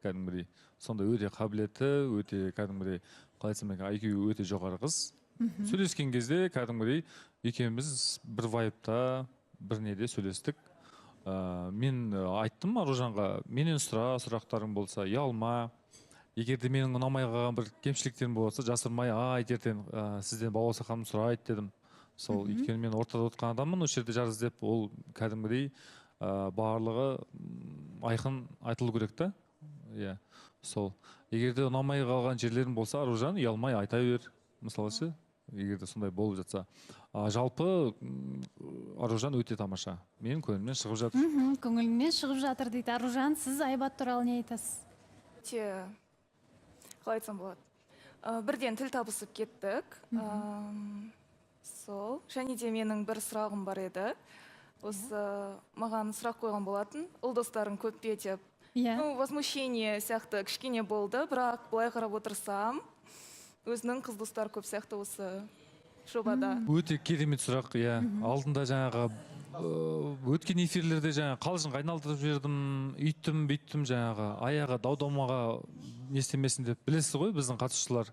кәдімгідей сондай өте қабілетті, өте кәдімгідей қалай айтсам екен, IQ өте жоғары қыз. Сөйлескен кезде кәдімгідей екеуміз бір вайбта, бір неде сөйлестік. Мен айттым Аружанға, менен сұрақтарың болса, ұялма. Егер де менің ұнамай қалған бір кемшіліктерім болса, жасырмай, ертең сізден балауса ханым сұрайды дедім. Сол, өйткені мен ортада отқан адаммын, осы жерде жар іздеп, ол кәдімгідей барлығы айқын айтылу керек та. Иә, сол. Егер де ұнамай қалған жерлерің болса, Аружан, ұялмай айта бер. Мысалы ше, егер де сондай болып жатса. Жалпы Аружан өте тамаша. Менің көңілімнен шығып жатыр. Көңілімнен шығып жатыр дейді. Аружан, сіз Айбат туралы не айтасыз? Қалай айтсам болады. Бірден тіл табысып кеттік. Сол. Және де менің бір сұрағым бар еді. Осы маған сұрақ қойған болатын. Ұл достарың көп пе деп. Возмущение сияқты кішкене болды, бірақ былай қарап отырсам, өзінің қыз достары көп сияқты осы жобада. Өте керемет сұрақ, иә. Алдында жаңағы өткен эфирлерде жаңағы қалжыңға айналдырып жібердім, үйттім, жаңағы аяғы дау-дамаға не істемесін деп. Білесіз ғой, біздің қатысушылар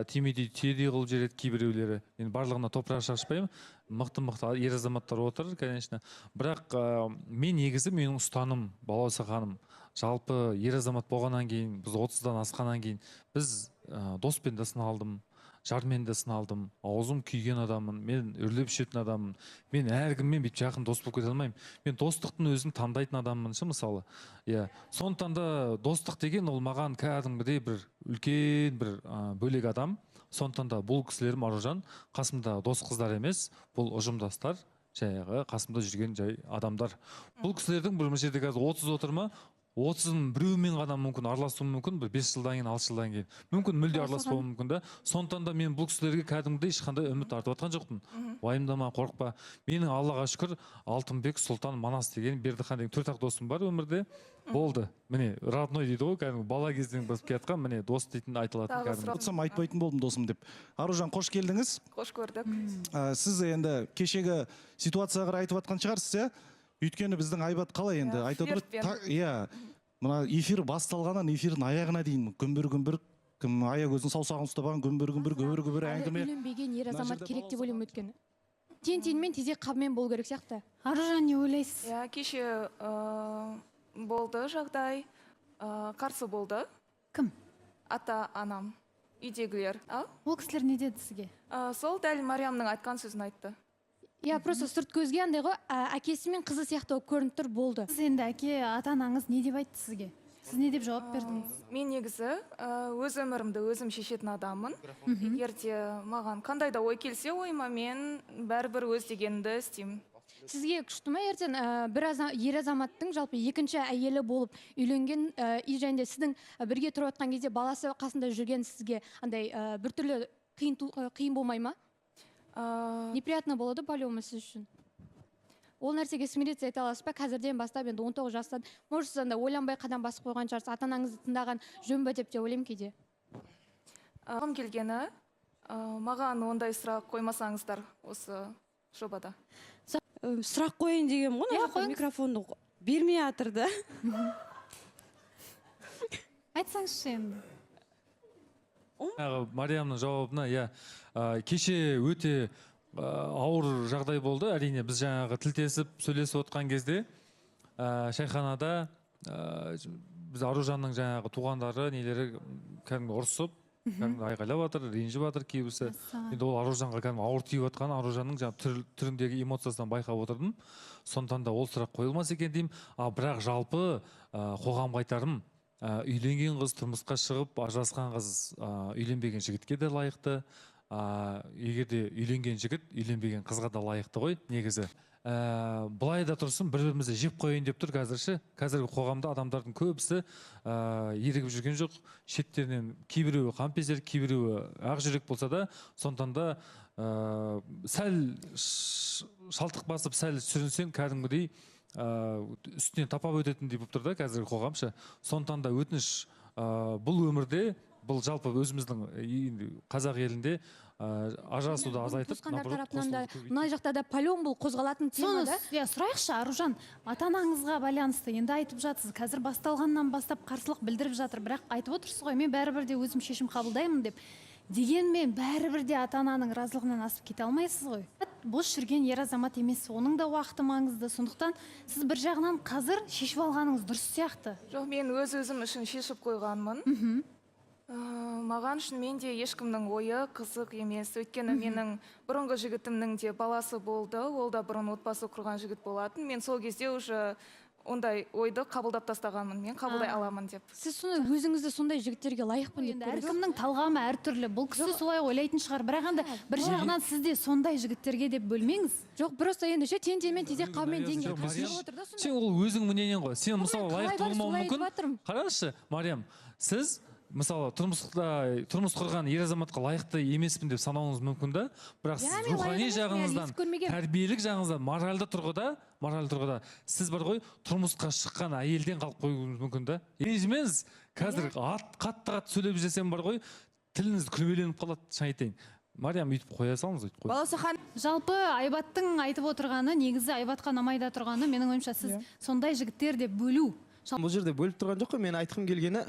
түймедей түйедей қылып жібереді кейбіреулері. Енді барлығына топырақ шашпаймын. Мықты ер азаматтар отыр, конечно. Бірақ мен негізі менің ұстаным, Балауса ханым, жалпы ер азамат болғаннан кейін, біз 30-дан асқаннан кейін, біз доспен де сыналдым, жармен де сыналдым, аузым күйген адаммын, мен үрлеп ішетін адаммын, мен әркіммен бүйтіп жақын дос болып кете алмаймын. Мен достықтың өзін таңдайтын адаммын ше, мысалы. Иә, сондықтан да достық деген ол маған кәдімгідей бір үлкен бір бөлек адам. Сондықтан да бұл кісілерім Аружан қасымда дос қыздар емес, бұл ұжымдастар, жаңағы қасымда жүрген жай адамдар. Бұл кісілердің бір жерде қазір 30 отыр ма? 30-ның біреуімен ғана мүмкін араласуым мүмкін, бір 5 жылдан кейін, 6 жылдан кейін. Мүмкін мүлде араласпауым мүмкін да. Сондықтан да мен бұл кісілерге кәдімгідей ешқандай үміт артып жатқан жоқпын. Уайымдама, қорықпа. Менің Аллаға шүкір Алтынбек, Сұлтан, Манас деген Бердіхан деген 4-ақ досым бар өмірде. Болды. Міне, родной дейді ғой, кәдімгі бала кезден бастап келатқан, міне, дос дейтін айтылатын кәдімгі. Айтсам айтпайтын болдым досым деп. Аружан, қош келдіңіз. Қош көрдік. Сіз енді кешегі ситуацияға қарай айтып жатқан шығарсыз, иә? Өйткені біздің Айбат қалай енді айтып отыр. Иә, мына эфир басталғаннан эфирдің аяғына дейін күмбір кім аяқ көзін саусағын ұстап алған күмбір әңгіме. Үйленбеген ер азамат керек деп ойлаймын өйткені. Тең-теңмен тезек қабымен болу керек сияқты. Аружан, не ойлайсыз? Иә, кеше болды жағдай, қарсы болды. Кім? Ата-анам, үйдегілер. Ол кісілер не деді сізге? Сол дәл Мариямның айтқан сөзін айтты. Иә, просто сырт көзге андай ғой, әкесі мен қызы сияқты көрініп тұр, болды. Сіз енді әке, ата-анаңыз не деп айтты сізге? Сіз не деп жауап бердіңіз? Мен негізі өз өмірімді өзім шешетін адаммын. Егер де маған қандай да ой келсе ойыма, мен бәрібір өз дегенімді істеймін. Сізге күшті ма ертең ер азаматтың жалпы екінші әйелі болып үйленген және сіздің бірге тұрып жатқан кезде баласы қасында жүрген сізге андай біртүрлі қиын болмай ма? Неприятно болады по-любому сіз үшін. Ол нәрсеге смириться ете аласыз ба? Қазірден бастап енді 19 жастан, может сіз анда ойланбай қадам басып қойған шығарсыз, ата-анаңызды тыңдаған жөн бе деп те ойлаймын кейде. Келгені, маған ондай сұрақ қоймасаңыздар осы жобада. Сұрақ қойын деген ғой, микрофонды бермей жатырды. Айтсаңызшы енді. Мариямның жауабына, кеше өте ауыр жағдай болды. Әрине, біз жаңағы тілтесіп, сөйлесіп отқан кезде шайханада біз Аружанның жаңағы туғандары, нелері кәдімгі ұрысып, айғайлап жатыр, ренжіп жатыр кейбірсі. Енді ол Аружанға кәдімгі ауыр тиіп жатқан Аружанның түріндегі эмоциясынан байқап отырдым. Сондықтан да ол сұрақ қойылмас екен деймін. Бірақ жалпы қоғамға айтарым, үйленген қыз тұрмысқа шығып, ажырасқан қыз үйленбеген жігітке де лайықты. Егер де үйленген жігіт үйленбеген қызға да лайықты ғой, негізі. Бұлай да тұрсын, бір-бірімізді жеп қойын деп тұр қазірші. Қазіргі қоғамда адамдардың көбісі ерігіп жүрген жоқ. Шеттерінен кейбіреуі қампезер, кейбіреуі ақ жүрек болса да, сондықтан да сәл шалтық басып, сәл сүрінсең кәдімгідей үстінен тапап өтетіндей болып тұр да қазіргі қоғамшы. Сондықтан да өтініш, бұл өмірде, бұл жалпы өзіміздің қазақ елінде ажырасуды азайтып, туысқандар наоборот, тарапынан да қосылуды көбейтіп. мына жақта да палеон бұл қозғалатын тема соны да. сұрайықшы Аружан, ата анаңызға байланысты енді айтып жатсыз, қазір басталғаннан бастап қарсылық білдіріп жатыр, бірақ айтып отырсыз ғой, мен бәрібір де өзім шешім қабылдаймын деп. Дегенмен бәрібір де ата ананың разылығынан асып кете алмайсыз ғой. Бос жүрген ер азамат емес, оның да уақыты маңызды. Сондықтан сіз бір жағынан қазір шешіп алғаныңыз дұрыс сияқты. Жоқ, мен өзім үшін шешіп қойғанмын. Маған шынымен де ешкімнің ойы қызық емес. Өйткені менің бұрынғы жігітімнің де баласы болды. Ол да бұрын отбасы құрған жігіт болатын. Мен сол кезде уже ондай ойды қабылдап тастағанмын. Мен қабылдай аламын деп. Сіз сондай өзіңізді сондай жігіттерге лайықпын деп Енді көрдіңіз. әркімнің талғамы әртүрлі. Бұл кісі солай ойлайтын шығар. Бірақ енді бір жағынан сіз де сондай жігіттерге деп бөлмеңіз. Жоқ, просто енді ше тең-темен тезек қаумен Жоқ, деңгей Мариям, түсіп отыр да сонда. сен ол өзің мнениең ғой. Сен мысалы қалай лайықты бар, болмауы солай мүмкін. айтып жатырмын. Қараңызшы, Мариям, сіз мысалы тұрмыс құрған ер азаматқа лайықты емеспін деп санауыңыз мүмкін да, бірақ Иә, сіз мен рухани лайық емеспін, жағыңыздан, әлі көрмегенмін. тәрбиелік жағыңыздан, моральды тұрғыда сіз бар ғой, тұрмысқа шыққан әйелден қалып қоюыңыз мүмкін да. Ренжімеңіз, қазір қатты сөйлеп жүрсем бар ғой, тіліңіз күлбеленіп қалады, шын айтайын. Мариям, өйтіп қоя салыңыз, өйтіп қой. Балауса хан Жалпы Айбаттың айтып отырғаны, негізі Айбатқа ұнамайда тұрғаны, менің ойымша сіз сондай жігіттер деп бөлу. Бұл жерде бөліп тұрған жоқ қой, мен айтқым келгені,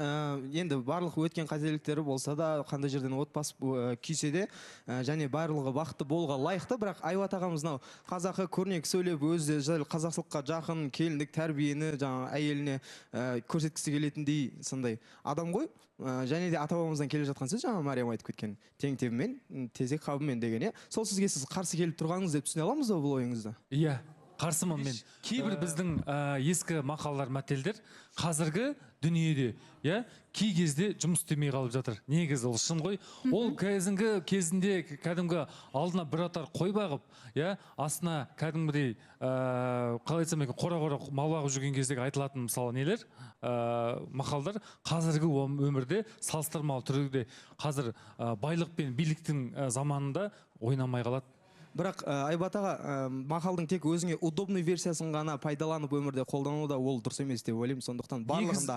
енді барлық өткен қателіктері болса да, қандай жерден отбасы күйсе де, және барлығы бақытты болуға лайықты, бірақ Айбат ағамыз мынау қазақы көрнек сөйлеп, өзі қазақшылыққа жақын келіндік тәрбиені жаңа әйеліне көрсеткісі келетіндей сондай адам ғой. Және де ата бабамыздан келе жатқан сөз, жаңа Мариям айтып кеткен, тең тебімен, тезек қабымен деген, сол сізге сіз қарсы келіп тұрғаныңыз деп түсіне аламыз ба бұл ойыңызды? Иә, қарсымын мен. Кейбір біздің ескі мақалдар, мәтелдер қазіргі дүниеде, кей кезде жұмыс істемей қалып жатыр. Негізі ол шын ғой. Ол кезінде кәдімгі алдына бір атар қой бағып, астына кәдімгідей қалай айтсам екен, қора-қора мал бағып жүрген кездегі айтылатын мысалы нелер, мақалдар қазіргі өмірде салыстырмалы түрде қазір байлық пен биліктің заманында ойнамай қалады. Бірақ Айбат аға, мақалдың тек өзіңе удобный версиясын ғана пайдаланып өмірде қолдануда ол дұрыс емес деп ойлаймын. Сондықтан барлығында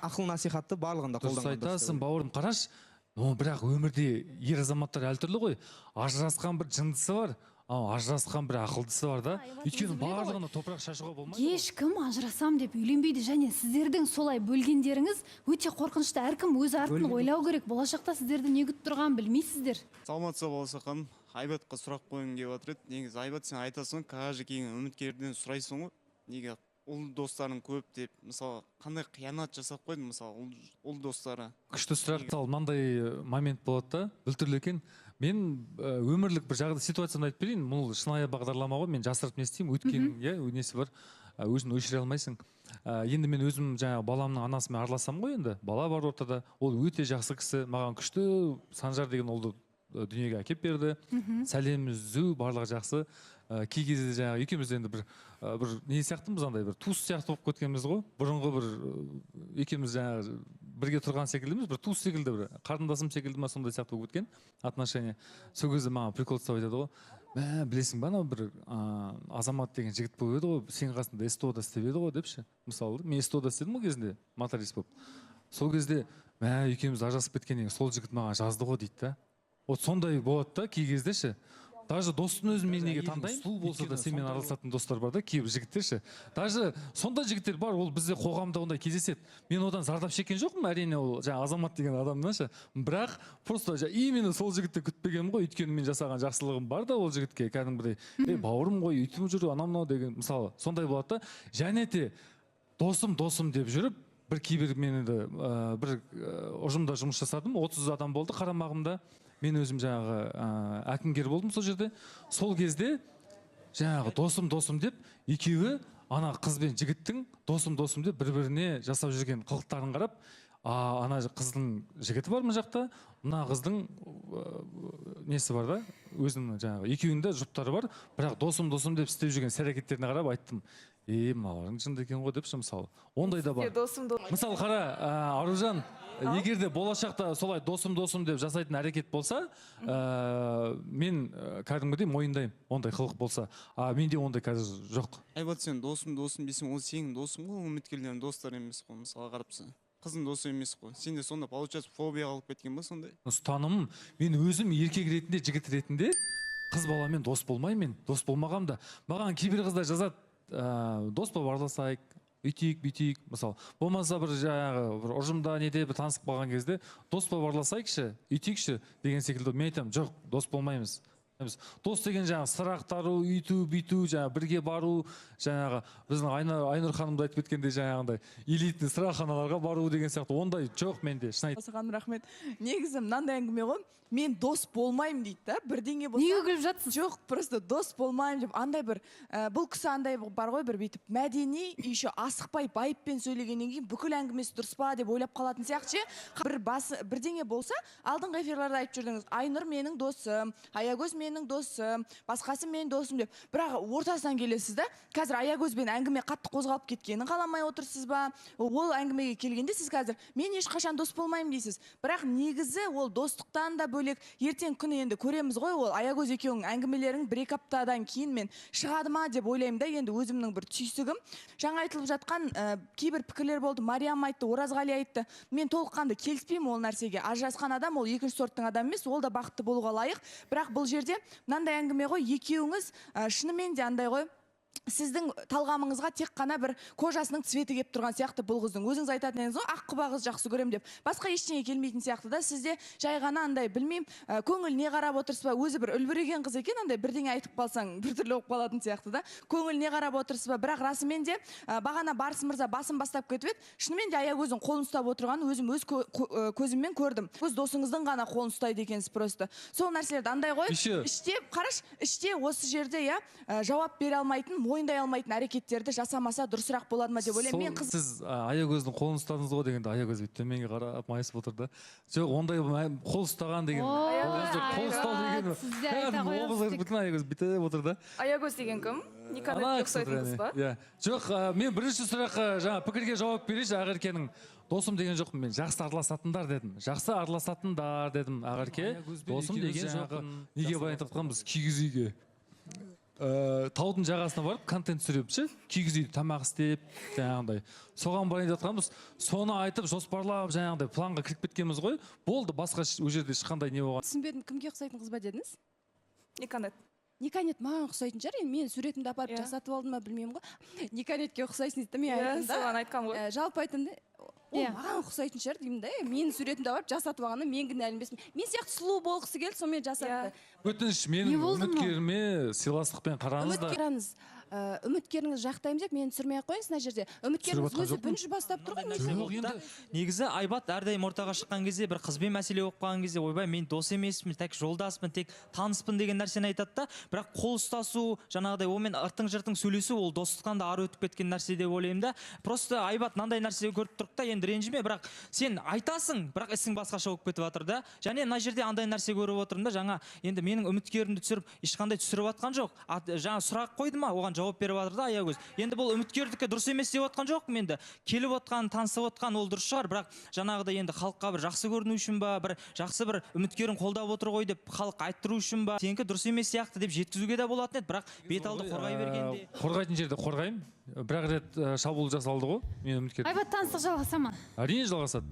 ақыл насихатты барлығында қолданған дұрыс айтасың, бауырым, қараш. Бірақ өмірде ер азаматтар әртүрлі ғой. Ажырасқан бір жындысы бар, ажырасқан бір ақылдысы бар да. Өйткені барлығына топырақ шашуға болмайды. Ешкім ажырасам деп үйленбейді, және сіздердің солай бөлгендеріңіз өте қорқынышты. Әркім өз артын ойлау керек. Болашақта сіздерді не күтіп тұрғанын білмейсіздер. Саламатсыз болсақам, Айбатқа сұрақ қойғым келіп отыр еді. Негізі Айбат, сен айтасың, каждый кейін үміткерден сұрайсың ғой. Неге ұл достарың көп деп, мысалы, қандай қиянат жасап қойды, мысалы, ұл достары. Күшті сұрақ, мынандай момент болады да, бүлтірлі екен. Мен өмірлік бір жағдай ситуацияны айтып берейін. Бұл шынайы бағдарлама ғой, мен жасырып не істеймін, өткен несі бар, өзін өшіре алмайсың. Енді мен өзім жаңағы баламның анасымен араласам ғой, енді бала бар ортада, ол өте жақсы кісі, маған күшті Санжар деген ұлды дүниеге әкеп берді. Сәлеміміз зу, барлығы жақсы. Кей кезде жаңағы екеуміз енді бір не сияқтымыз, андай бір туыс сияқты болып кеткенбіз ғой. Бұрынғы бір екеуміз жаңағы бірге тұрған секілдіміз, бір туыс секілді, бір қарындасым секілді ма, сондай сияқты болып кеткен отношение. Сол кезде маған прикол ұстап айтады ғой. Білесің ба, анау бір Азамат деген жігіт болып еді ғой, сенің қасында СТО-да істеп еді ғой депші. Мысалы, мен СТО-да істедім ғой кезінде, моторист болып. Сол кезде екеуміз ажырасып кеткеннен кейін сол жігіт маған жазды ғой дейді да. Вот сондай болады да кей кезде ше. Даже достың өзін мен неге таңдаймын? Сұлу болса да сенімен араласатын достар бар да, кейбір жігіттер ше. Даже сондай жігіттер бар, ол бізде қоғамда ондай кездеседі. Мен одан зардап шеккен жоқпын, әрине ол жаңа Азамат деген адамнан ше. Бірақ просто именно сол жігітті күтпегенмін ғой, өйткені мен жасаған жақсылығым бар да ол жігітке, кәдімгідей, бауырым ғой, үйтіп жүр, анау-мынау деген, мысалы, сондай болады да. Және де досым деп жүріп, бір кейбір мен енді бір ұжымда жұмыс жасадым, 30 адам болды қарамағымда. Мен өзім жаңағы әкімгер болдым сол жерде. Сол кезде жаңағы досым деп екеуі ана қыз бен жігіттің досым деп бір-біріне жасап жүрген қылықтарын қарап, ана қыздың жігіті бар мына жақта, мына қыздың несі бар да, өзінің жаңағы екеуінің де жұптары бар, бірақ досым деп істеп жүрген іс-әрекеттеріне қарап айттым, мыналарың жынды екен ғой депші, мысалы. Ондай да бар. Мысалы қара, Аружан, егер де болашақта солай досым деп жасайтын әрекет болса, мен кәдімгідей мойындаймын, ондай қылық болса. Менде ондай қазір жоқ. Айбат, сен досым дейсің, ол сенің досың ғой, үміткерлердің достары емес қой, мысалы қарапсың. қыздың досы емес қой. Сенде сонда получается фобия қалып кеткен ба сондай? Ұстанымым, мен өзім еркек ретінде, жігіт ретінде қыз баламен дос болмаймын, дос болмағамда. Маған кейбір қыздар жазады, дос болып араласайық, үйтейік, бүйтейік, мысалы. Болмаса бір жаңағы бір ұжымда неде бір танысып қалған кезде дос болып араласайықшы, үйтейікші деген секілді. Мен айтамын, жоқ, дос болмаймыз. Дос деген жаңағы сырақтару, үйту, бүйту, жаңағы бірге бару, жаңағы біздің Айнұр ханымды айтып кеткенде жаңағындай элитный сыраханаларға бару деген сияқты ондай жоқ менде, шын айтамын. Осыған рахмет. Негізі мынандай әңгіме ғой, мен дос болмаймын дейді да, бірдеңе болса. Неге күліп жатсыз? Жоқ, просто дос болмаймын деп, андай бір, бұл кісі андай бар ғой, бір бүйтіп мәдени, еще асықпай байыппен сөйлегеннен кейін бүкіл әңгімесі дұрыс па деп ойлап қалатын сияқты. Бірдеңе болса, алдыңғы эфирлерде айтып жүрдіңіз, Айнұр менің досым, Аягөз менің досым, басқасы менің досым деп. Бірақ ортасынан келесіз да, қазір Аягөзбен әңгіме қатты қозғалып кеткенін қаламай отырсыз ба? Ол әңгімеге келгенде сіз қазір мен ешқашан дос болмаймын дейсіз. Бірақ негізі ол достықтан да бөлек, ертең күні енді көреміз ғой, ол Аягөз екеуің әңгімелерің 1-2 аптадан кейін мен шығады ма деп ойлаймын да, енді өзімнің бір түйсігім. Жаңа айтылып жатқан кейбір пікірлер болды. Мариям айтты, Оразғали айтты. Мен толыққанды келіспеймін ол нәрсеге. Ажырасқан адам ол екінші сорттың адам емес, ол да бақытты болуға лайық. Бірақ бұл жерде мынандай әңгіме ғой, екеуіңіз шынымен де андай ғой, сіздің талғамыңызға тек қана бір кожасының цветі кеп тұрған сияқты бұл қыздың. Өзіңіз айтатын едіңіз ғой, ақ құба қыз жақсы көрем деп. Басқа ештеңе келмейтін сияқты да, сізде жай ғана андай білмеймін, көңіліне қарап отырсыз ба, өзі бір үлбіреген қыз екен, андай бірдеңе айтып қалсаң біртүрлі болып қалатын сияқты да. Көңіліне қарап отырсыз ба, бірақ расымен де бағана Барыс мырза басын бастап кетіп еді, шынымен де Аягөздің қолын ұстап отырғанын өзім өз көзіммен көрдім. Өз досыңыздың ғана қолын ұстайды екенсіз просто. Сол нәрселерді андай ғой, іште қараш, іште осы жерде я жауап бере алмайтын, мойындай алмайтын әрекеттерді жасамаса дұрысырақ болады ма деп ойлаймын. Сіз Аягөздің қолын ұстадыңыз ғой дегенде Аягөз төменге қарап майысып отыр да. Жоқ, ондай қол ұстаған деген. Қол ұстау деген. Бүтін Аягөз бүйтіп отыр да. Аягөз деген кім? Никонетке ұқсайтын қыз ба? Жоқ, мен бірінші сұраққа жаңа пікірге жауап берейінші. Ақеркенің досым деген жоқпын, мен жақсы араласатындар дедім. Жақсы араласатындар дедім, Ақерке. Досым деген жоқпын. Неге баян тапқанбыз кигіз үйге. Таудың жағасына барып контент түсіріп ше, кигіз үйде тамақ істеп жаңағындай соған барайын жатқанбыз, соны айтып жоспарлап жаңағындай планға кіріп кеткенбіз ғой. Болды, басқа ол жерде ешқандай не болған. Түсінбедім, кімге ұқсайтын қыз ба дедіңіз? Никонет. Никонет маған ұқсайтын шығар, енді мен суретімді апарып жасатып алдым ма білмеймін ғой. Никонетке ұқсайсың дейді, мен айттым да. Соған айтқан ғой. Жалпы айтқанда ол маған ұқсайтын шығар деймін да, менің суретімді апарып жасатып алғаннан мен кінәлімбесін. Мен сияқты сұлу болғысы келді, сонымен жасатты. Өтініш, менің үміткеріме сыйластықпен қараңыз да. Үміткеріңіз жақтаймыз деп мені түсірмей-ақ қойыңыз мына жерде. Үміткеріңіз өзі бірінші бастап тұр ғой. Негізі Айбат әрдайым ортаға шыққан кезде бір қызбен мәселе болып қалған кезде ойбай мен дос емеспін, тек жолдаспын, тек таныспын деген нәрсені айтады да, бірақ қол ұстасу, жаңағыдай онымен ыртың-жыртың сөйлесу ол достықтан да ары өтіп кеткен нәрсе деп ойлаймын да. Просто Айбат мынандай нәрсе көріп тұрық та, енді ренжіме, бірақ сен айтасың, бірақ ісің басқаша болып кетіп жатыр да. Және мына жерде андай нәрсе көріп отырмын да, жаңа енді менің үміткерімді түсіріп ешқандай түсіріп жатқан жоқ. Жаңа сұрақ қойды ма, оған жауап беріп жатыр да Аягөз. Енді бұл үміткердікі дұрыс емес деп отқан жоқпын енді. Келіп отқан, танысып отқан ол дұрыс шығар, бірақ жаңағыдай енді халыққа бір жақсы көріну үшін ба, бір жақсы бір үміткерін қолдап отыр ғой деп халық айттыру үшін ба, сенікі дұрыс емес сияқты деп жеткізуге де болатын еді, бірақ бет алды қорғай бергенде. Қорғайтын жерде қорғаймын. Бірақ рет шабуыл жасалды ғой, мен үміткер. Айбат таныстық жалғаса ма? Әрине жалғасады.